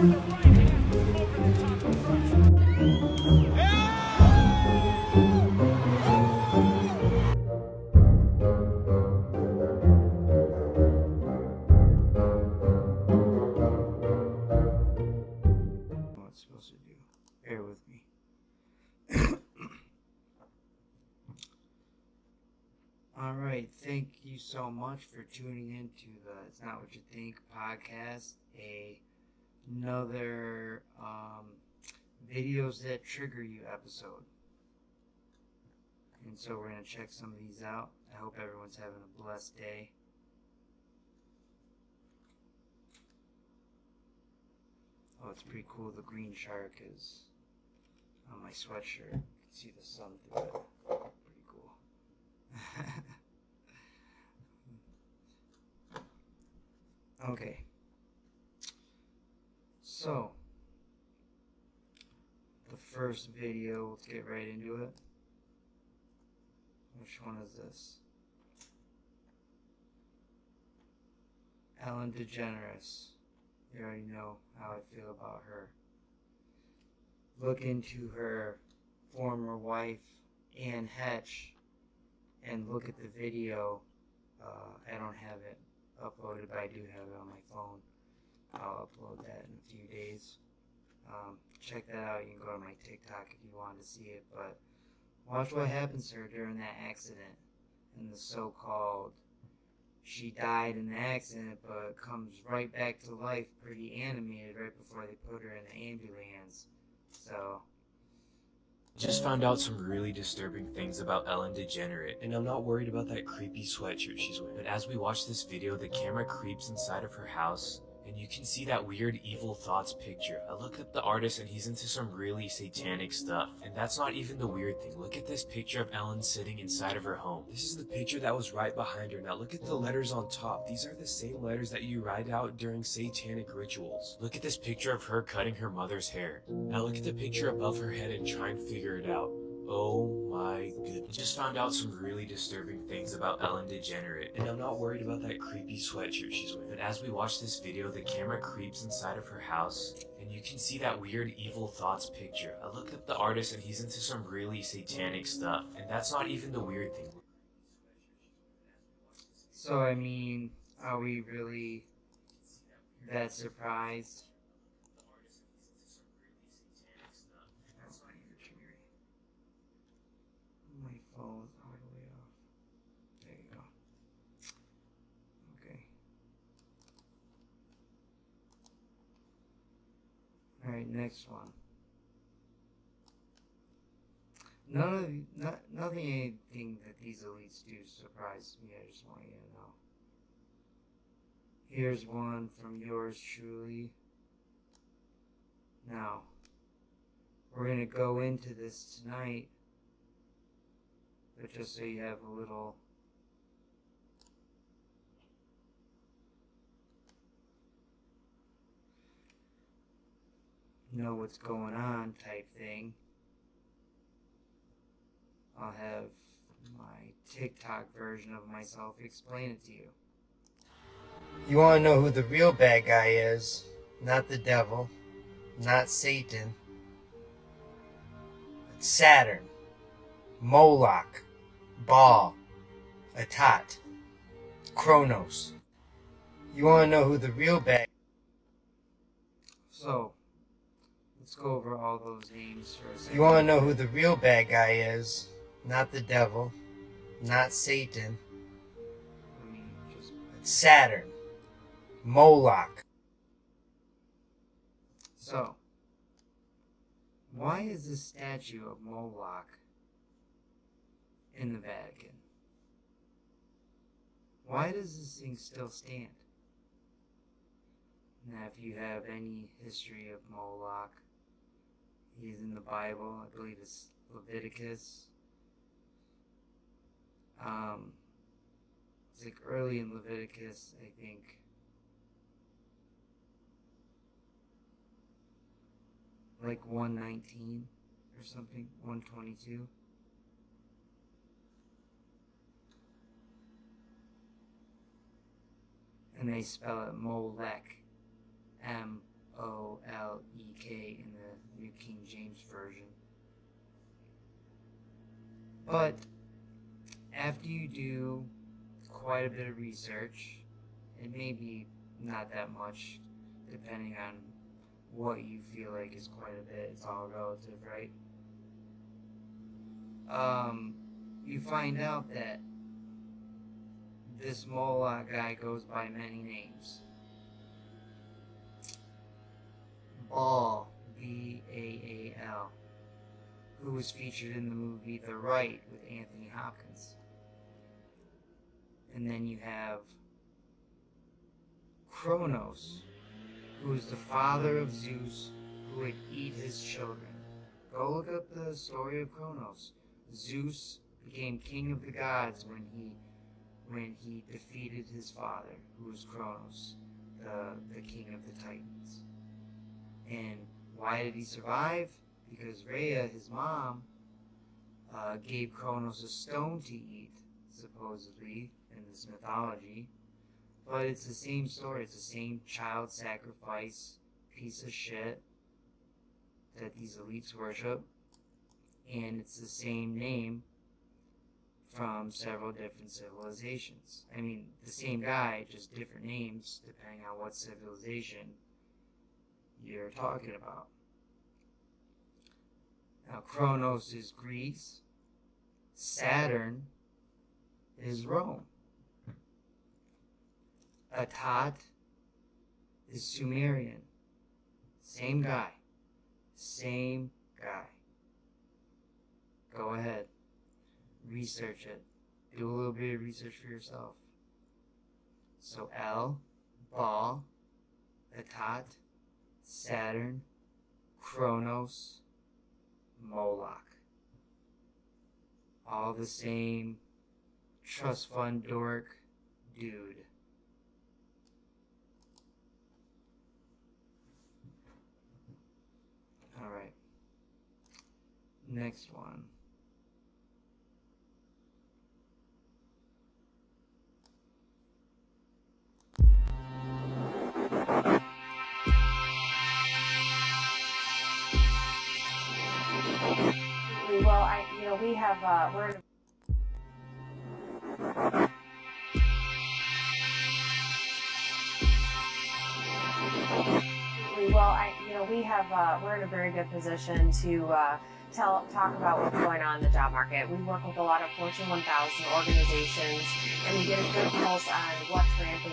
Supposed to do. Bear with me. Alright, thank you so much for tuning in to the It's Not What You Think podcast. Another videos that trigger you episode. And so we're going to check some of these out. I hope everyone's having a blessed day. Oh, it's pretty cool. The green shark is on my sweatshirt. You can see the sun through it. Pretty cool. Okay. So, the first video, let's get right into it. Which one is this? Ellen DeGeneres. You already know how I feel about her. Look into her former wife, Anne Hetch, and look at the video. I don't have it uploaded, but I do have it on my phone. I'll upload that in a few days. Check that out. You can go to my TikTok if you want to see it. But watch what happens to her during that accident and the so-called she died in the accident, but comes right back to life, pretty animated, right before they put her in the ambulance. So, just found out some really disturbing things about Ellen DeGeneres, and I'm not worried about that creepy sweatshirt she's wearing. But as we watch this video, the camera creeps inside of her house, and you can see that weird evil thoughts picture. I looked up the artist and he's into some really satanic stuff. And that's not even the weird thing. Look at this picture of Ellen sitting inside of her home. This is the picture that was right behind her. Now look at the letters on top. These are the same letters that you write out during satanic rituals. Look at this picture of her cutting her mother's hair. Now look at the picture above her head and try and figure it out. Oh my goodness. Just found out some really disturbing things about Ellen DeGeneres, and I'm not worried about that creepy sweatshirt she's wearing. But as we watch this video, the camera creeps inside of her house, and you can see that weird evil thoughts picture. I looked up the artist and he's into some really satanic stuff, and that's not even the weird thing. So I mean, are we really that surprised? My phone's all the way off. There you go. Okay. Alright, next one. Anything that these elites do surprised me. I just want you to know. Here's one from yours truly. Now, we're going to go into this tonight, but just so you have a little know what's going on type thing, I'll have my TikTok version of myself explain it to you. You want to know who the real bad guy is? Not the devil, not Satan. It's Saturn, Moloch, Baal, Atat, Kronos. You want to know who the real bad... So, let's go over all those names for a second. You want to know who the real bad guy is? Not the devil, not Satan. It's Saturn, Moloch. So, why is this statue of Moloch in the Vatican? Why does this thing still stand? Now, if you have any history of Moloch, he's in the Bible. I believe it's Leviticus. It's like early in Leviticus, I think. Like 119 or something, 122. And they spell it Molech, M-O-L-E-C-H. L-E-K in the New King James Version. But after you do quite a bit of research, and maybe not that much, depending on what you feel like is quite a bit, it's all relative, right? You find out that this Moloch guy goes by many names. Baal, B-A-A-L, who was featured in the movie The Right with Anthony Hopkins. And then you have Kronos, who is the father of Zeus, who would eat his children. Go look up the story of Kronos. Zeus became king of the gods when he defeated his father, who was Kronos, the king of the Titans. And why did he survive? Because Rhea, his mom, gave Kronos a stone to eat, supposedly, in this mythology. But it's the same story. It's the same child sacrifice piece of shit that these elites worship. And it's the same name from several different civilizations. I mean, the same guy, just different names depending on what civilization you're talking about. Now, Kronos is Greece. Saturn is Rome. Atat is Sumerian. Same guy. Same guy. Go ahead. Research it. Do a little bit of research for yourself. So El, Baal, Atat, Saturn, Kronos, Moloch. All the same trust fund dork dude. Alright. Next one. Well, we have, we're in we're in a very good position to talk about what's going on in the job market. We work with a lot of Fortune 1000 organizations, and we get a good pulse on what's ramping.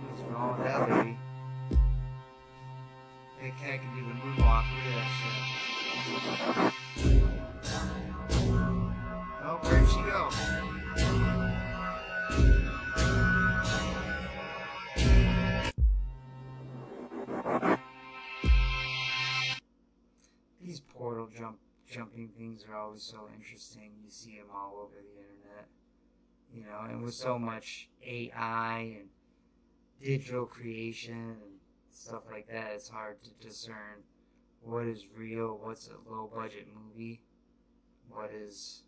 What's wrong with that lady? That cat can do the moonwalk. Look at that shit. Oh, where'd she go? These portal jumping things are always so interesting. You see them all over the internet. You know, and with so much AI and digital creation and stuff like that, it's hard to discern what is real, what's a low budget movie, what is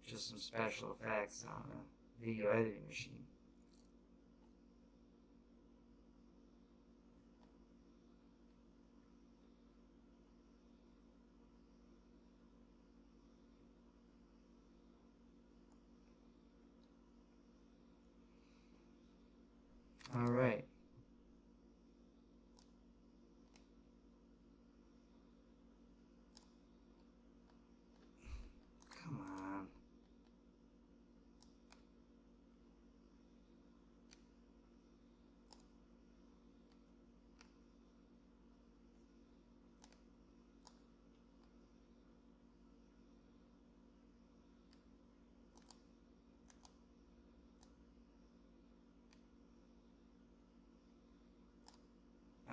just some special effects on a video editing machine. All right. Come on.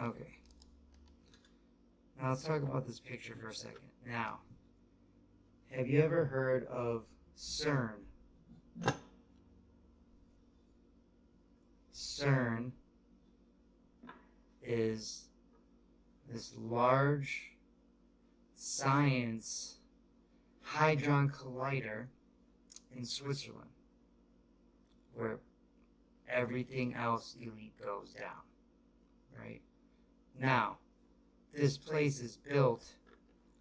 Okay. Now let's talk about this picture for a second. Now, have you ever heard of CERN? CERN is this large science hadron collider in Switzerland where everything else elite goes down. right? Now, this place is built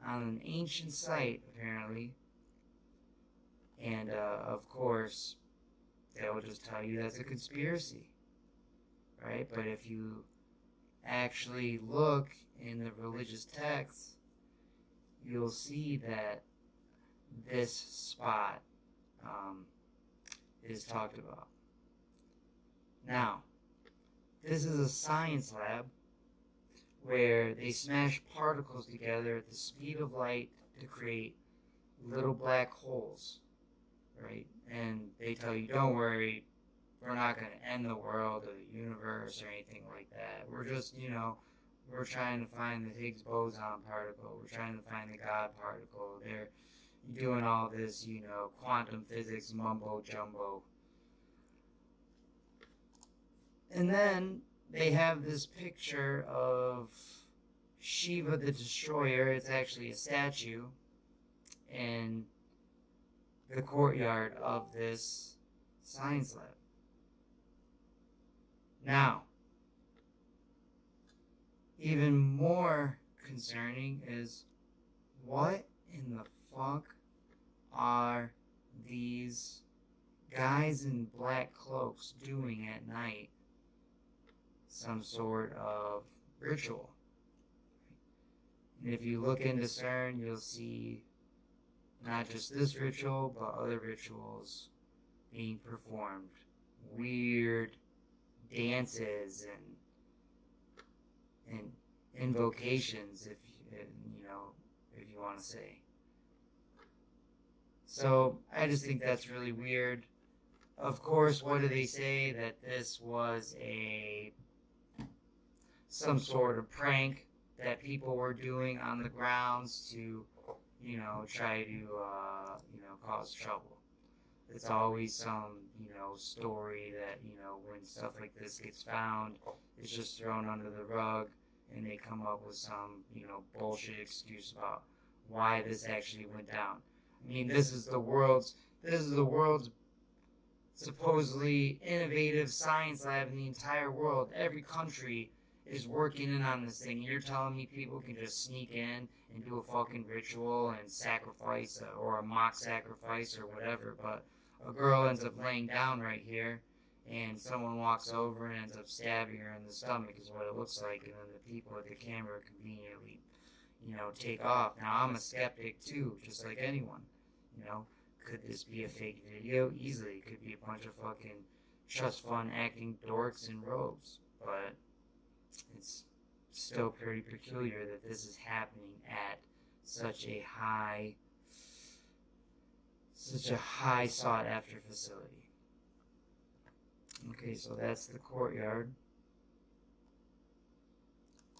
on an ancient site, apparently, and of course, they will just tell you that's a conspiracy, right? But if you actually look in the religious texts, you'll see that this spot is talked about. Now, this is a science lab where they smash particles together at the speed of light to create little black holes, right? And they tell you, don't worry, we're not going to end the world or the universe or anything like that. We're just, we're trying to find the Higgs boson particle. We're trying to find the God particle. They're doing all this, quantum physics mumbo jumbo. And then they have this picture of Shiva the Destroyer. It's actually a statue in the courtyard of this science lab. Now, even more concerning is, what in the fuck are these guys in black cloaks doing at night? Some sort of ritual. And if you look into CERN, you'll see not just this ritual, but other rituals being performed. Weird dances and invocations, if you want to say. So I just think that's really weird. Of course, what do they say? That this was some sort of prank that people were doing on the grounds to, try to, cause trouble. It's always some, story that, when stuff like this gets found, it's just thrown under the rug, and they come up with some, bullshit excuse about why this actually went down. I mean, this is the world's supposedly innovative science lab in the entire world. Every country is working in on this thing. You're telling me people can just sneak in and do a fucking ritual and sacrifice or a mock sacrifice or whatever, but a girl ends up laying down right here and someone walks over and ends up stabbing her in the stomach is what it looks like, and then the people at the camera conveniently, take off. Now, I'm a skeptic too, just like anyone. Could this be a fake video? Easily. It could be a bunch of fucking trust fund acting dorks in robes, but it's still pretty peculiar that this is happening at such a high sought after facility. Okay, so that's the courtyard,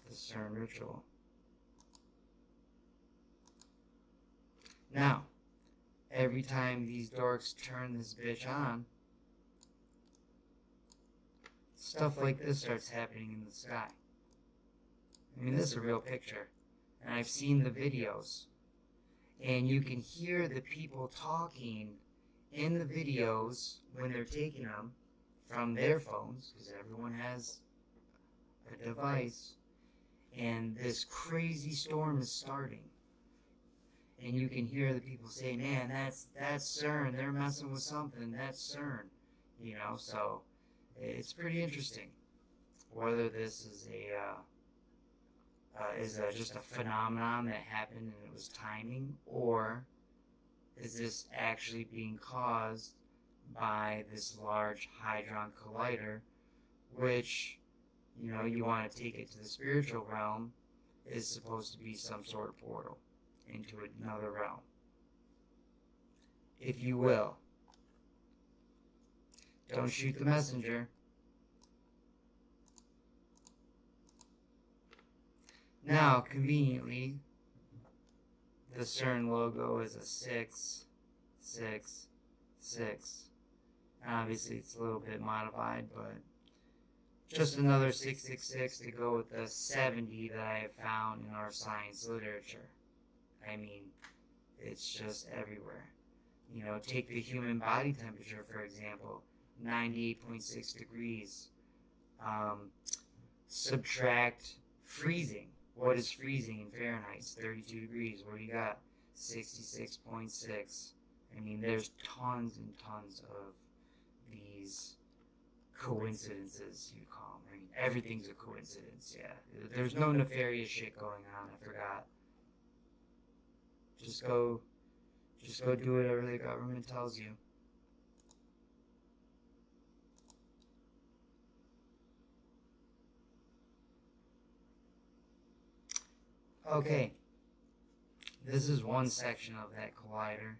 the CERN ritual. Now, every time these dorks turn this bitch on, stuff like this starts happening in the sky. I mean, this is a real picture, and I've seen the videos, and you can hear the people talking in the videos when they're taking them from their phones, because everyone has a device, and this crazy storm is starting. And you can hear the people say, man, that's CERN, they're messing with something, that's CERN, so it's pretty interesting. Whether this is just a phenomenon that happened and it was timing, or is this actually being caused by this large hadron collider, which, you want to take it to the spiritual realm, is supposed to be some sort of portal into another realm, if you will. Don't shoot the messenger. Now, conveniently, the CERN logo is a 666. Obviously, it's a little bit modified, but just another 666 to go with the 70 that I have found in our science literature. I mean, it's just everywhere. Take the human body temperature, for example, 98.6 degrees. subtract freezing. What is freezing in Fahrenheit? It's 32 degrees. What do you got? 66.6. I mean, there's tons and tons of these coincidences, you call them. I mean, everything's a coincidence, yeah. There's no nefarious shit going on, I forgot. Just go do whatever the government tells you. Okay, this is one section of that collider.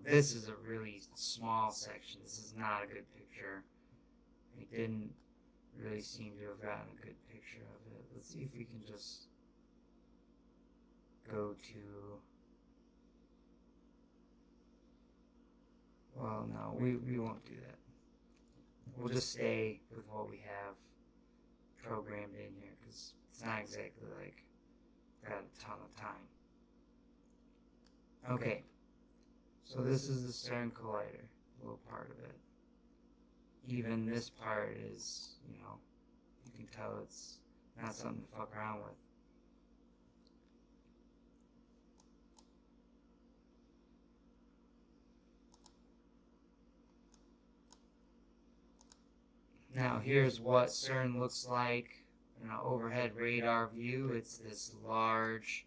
This is a really small section. This is not a good picture. I didn't really seem to have gotten a good picture of it. Let's see if we can just go to... Well, no, we won't do that. We'll just stay with what we have programmed in here, because it's not exactly like got a ton of time. Okay, so this is the stern collider, a little part of it. Even this part is, you know, you can tell it's not something to fuck around with. Now here's what CERN looks like in an overhead radar view. It's this large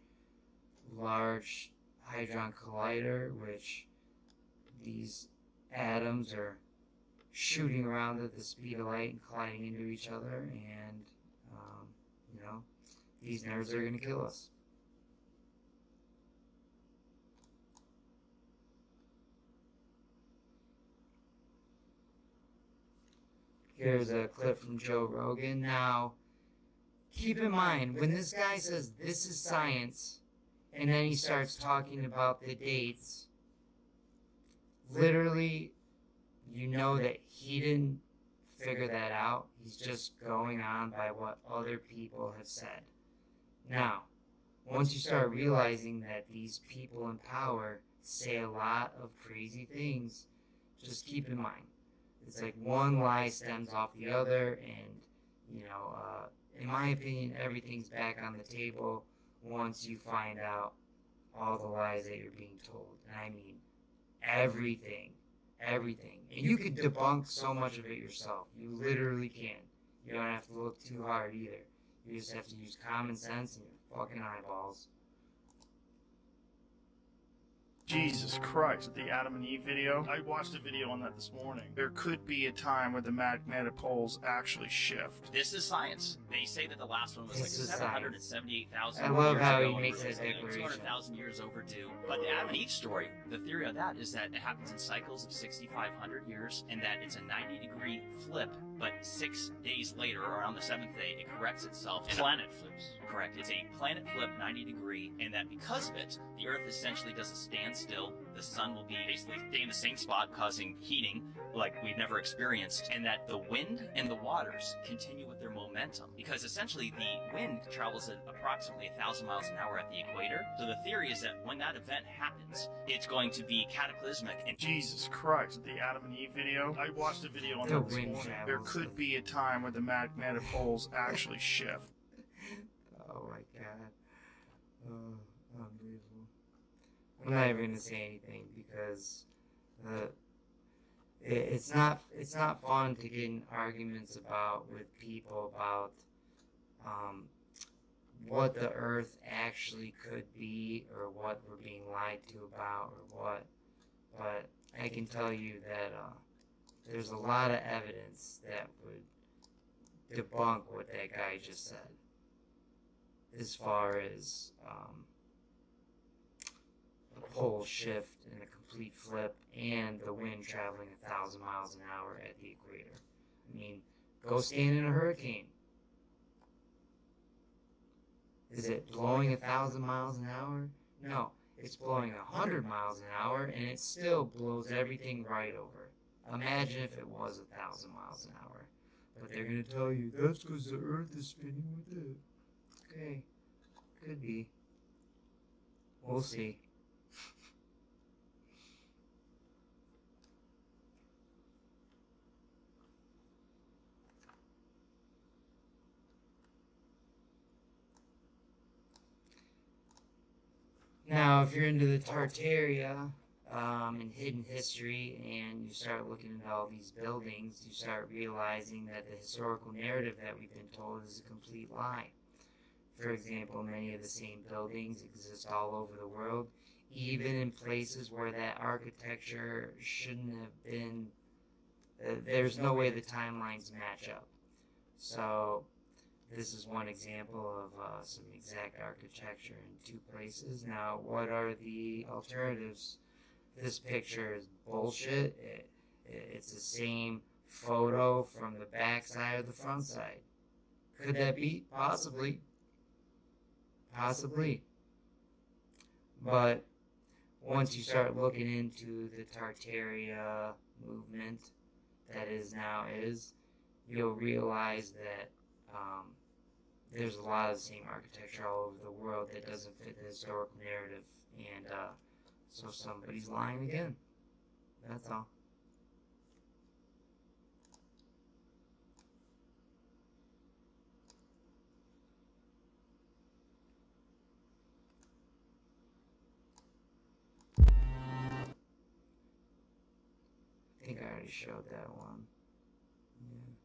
hadron collider, which these atoms are shooting around at the speed of light and colliding into each other, and you know, these nerds are going to kill us. Here's a clip from Joe Rogan. Now, keep in mind, when this guy says this is science, and then he starts talking about the dates, literally, you know that he didn't figure that out. He's just going on by what other people have said. Now, once you start realizing that these people in power say a lot of crazy things, just keep in mind. It's like one lie stems off the other, and, you know, in my opinion, everything's back on the table once you find out all the lies that you're being told. And I mean, everything. Everything. And you can debunk so much of it yourself. You literally can. You don't have to look too hard either. You just have to use common sense and your fucking eyeballs. Jesus Christ, the Adam and Eve video. I watched a video on that this morning. There could be a time where the magnetic poles actually shift. This is science. They say that the last one was like 778,000 I love years how ago, he makes and that declaration. 200,000 years overdue. But the Adam and Eve story, the theory of that is that it happens in cycles of 6,500 years, and that it's a 90-degree flip, but 6 days later, or on the 7th day, it corrects itself. Planet flips. Correct. It's a planet flip 90 degree, and that because of it, the Earth essentially doesn't stand still. The sun will be basically stay in the same spot, causing heating like we've never experienced, and that the wind and the waters continue with their momentum. Because essentially the wind travels at approximately 1,000 miles an hour at the equator. So the theory is that when that event happens, it's going to be cataclysmic. And Jesus Christ, the Adam and Eve video. I watched a video on The that this wind morning. travels. There could be a time where the magnetic poles actually shift. Oh my god. Oh, unbelievable. I'm not even gonna say anything because it's not fun to get in arguments with people about what the Earth actually could be, or what we're being lied to about, or what. But I can tell you that there's a lot of evidence that would debunk what that guy just said, as far as a pole shift and a complete flip and the wind traveling 1,000 miles an hour at the equator. I mean, go stand in a hurricane. Is it blowing 1,000 miles an hour? No, it's blowing 100 miles an hour, and it still blows everything right over. Imagine if it was 1,000 miles an hour. But they're going to tell you, that's because the Earth is spinning with it. Okay, could be. We'll see. Now, if you're into the Tartaria and hidden history, and you start looking into all these buildings, you start realizing that the historical narrative that we've been told is a complete lie. For example, many of the same buildings exist all over the world, even in places where that architecture shouldn't have been. There's no way the timelines match up. So, this is one example of some exact architecture in two places. Now, what are the alternatives? This picture is bullshit. It's the same photo from the back side or the front side. Could that be? Possibly. Possibly. But once you start looking into the Tartaria movement that you'll realize that there's a lot of the same architecture all over the world that doesn't fit the historical narrative, and so somebody's lying again. That's all. I think I already showed that one. Yeah.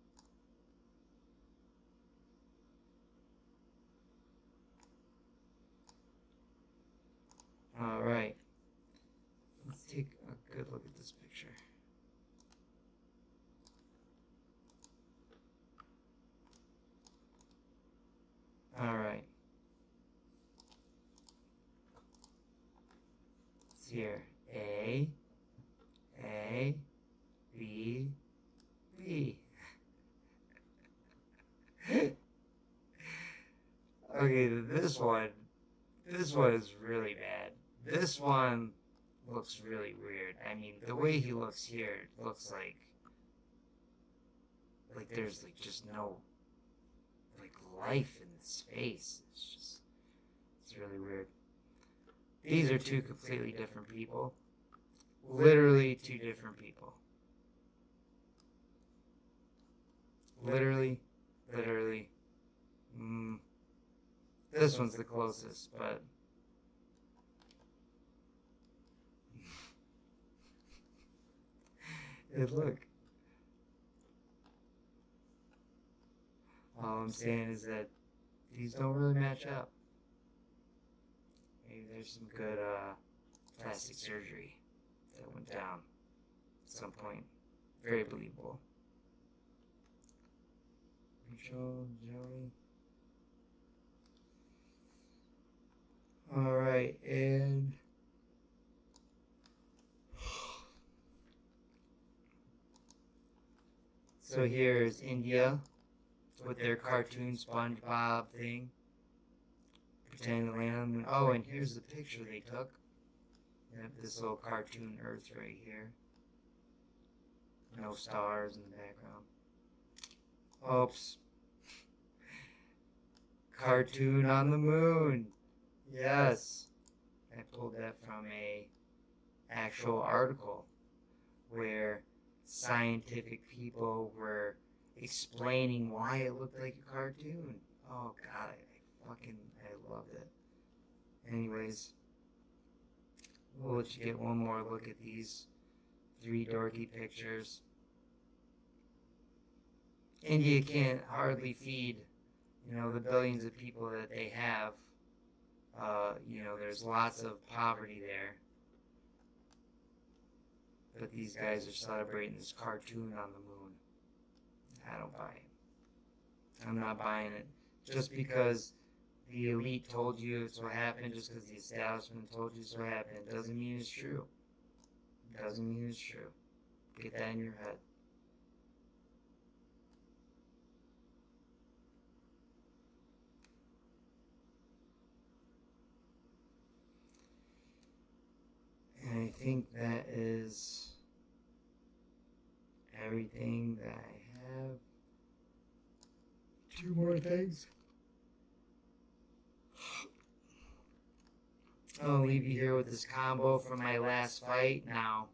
Alright. Let's take a good look at this picture. Alright. It's here. A, B, B. Okay, this one is really bad. This one looks really weird. I mean, the way he looks here looks like there's just no life in his face. It's really weird. These are two completely different people. Literally two different people. Literally. This one's the closest, but look. All I'm saying is that these don't really match up. Maybe there's some good plastic surgery that went down at some point. Very believable. Rachel, Joey. Alright, and so here's India with their cartoon SpongeBob thing. Pretending to land on the... Oh, and here's the picture they took. They have this little cartoon Earth right here. No stars in the background. Oops. Cartoon on the moon. Yes. I pulled that from a actual article where scientific people were explaining why it looked like a cartoon. Oh god, I loved it. Anyways, we'll let you get one more look at these three dorky pictures. India can't hardly feed, the billions of people that they have. There's lots of poverty there. But these guys are celebrating this cartoon on the moon. I don't buy it. I'm not buying it. Just because the elite told you it's what happened, just because the establishment told you it's what happened, doesn't mean it's true. Doesn't mean it's true. Get that in your head. And I think that is everything that I have. Two more things. I'll leave you here with this combo from my last fight. Now,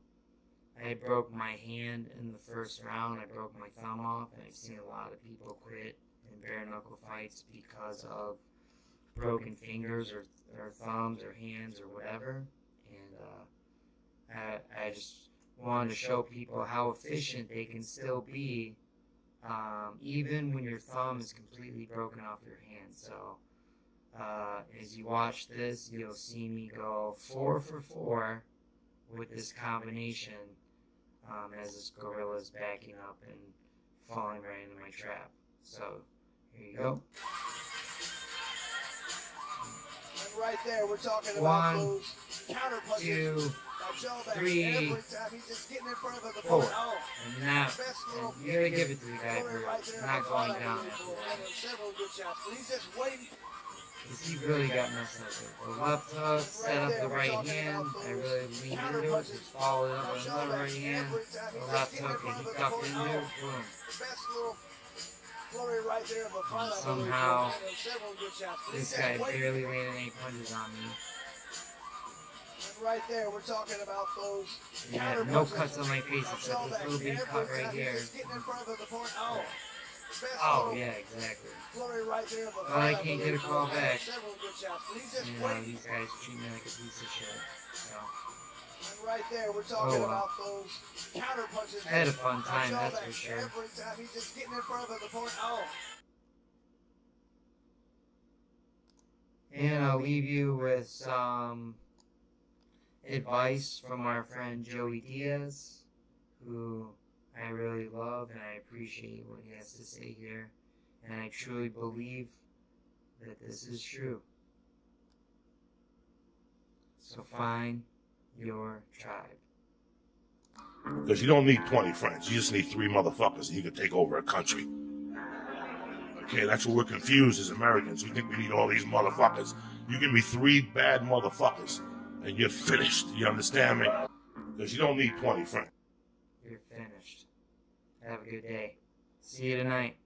I broke my hand in the first round. I broke my thumb off, and I've seen a lot of people quit in bare knuckle fights because of broken fingers or thumbs or hands or whatever. And I just wanted to show people how efficient they can still be, even when your thumb is completely broken off your hand. So as you watch this, you'll see me go 4 for 4 with this combination, as this gorilla is backing up and falling right into my trap. So here you go. And right there, we're talking about 1, those counter punches. 2, Now, 3, every time he's just getting in front of the 4. board. Oh, And now, and you gotta give it to the guy for not going down after that. several good shots, but he's just waiting. He really got messed up with the left hook, set up the right hand. I really leaned into it, just followed up with another right hand, the left hook, and he tucked into it, boom. Best little flurry right there of a And fight. somehow, Several good shots, but he's this just guy waiting. barely landed any punches on me. And right there, we're talking about those And I counter had no punches. cuts on my face except this little bitty cut right here. He's just getting in front of the point. Oh. Best Oh, little yeah, exactly. flurry right there of a Well, I fight. can't get a call back. Several good shots, but he's just You know, waiting. these guys treat me like a piece of shit. So, And right there, we're talking about those counter punches. I had a fun time, that's for sure. Every time he's just getting in front of the point. Oh. And I'll leave you with some advice from our friend Joey Diaz, who I really love and I appreciate what he has to say here. And I truly believe that this is true. So find your tribe. Because you don't need 20 friends. You just need 3 motherfuckers and you can take over a country. Okay, that's what we're confused as Americans. We think we need all these motherfuckers. You give me 3 bad motherfuckers and you're finished. You understand me? Because you don't need 20 friends. You're finished. Have a good day. See you tonight.